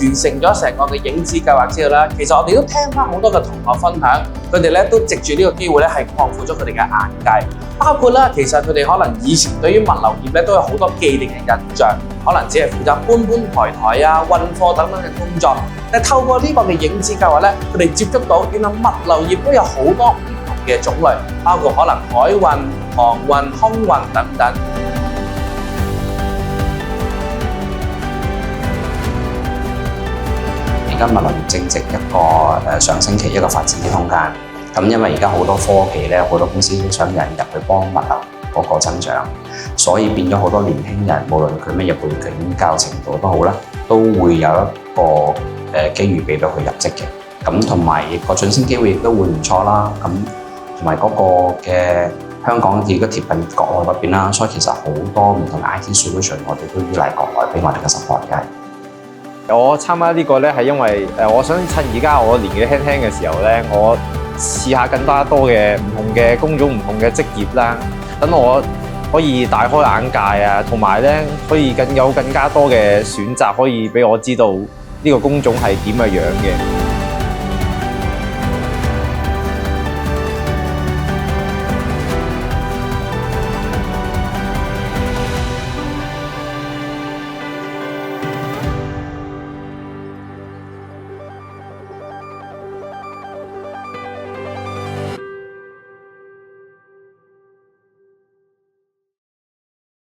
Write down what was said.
完成咗成個嘅影子計劃之後咧，其實我哋都聽翻好多嘅同學分享，佢哋咧都藉住呢個機會咧係擴闊咗佢哋嘅眼界，包括啦，其實佢哋可能以前對於物流業咧都有好多既定嘅印象，可能只係負責搬抬啊、運貨等等嘅工作。但透過呢個嘅影子計劃咧，佢哋接觸到原來物流業都有好多唔同嘅種類，包括可能海運、航運、空運等等。而家物流業正值一個上升期，一個發展嘅空間。咁因為而家好多科技咧，好多公司都想引入去幫物流嗰個增長，所以變咗好多年輕人，無論佢乜嘢背景、教育程度都好啦，都會有一個機遇俾到佢入職嘅。咁同埋個晉升機會亦都會唔錯啦。咁同埋嗰個嘅香港而家貼近國內嗰邊啦，所以其實好多唔同嘅 IT solution， 我哋都依賴國內俾我哋嘅 support 嘅。我參加呢個咧係因為我想趁而家我年紀輕輕嘅時候咧，我試下更加多嘅唔同嘅工種、唔同嘅職業啦，等我可以大開眼界啊，同埋咧可以有更加多嘅選擇，可以俾我知道呢個工種係點嘅樣嘅。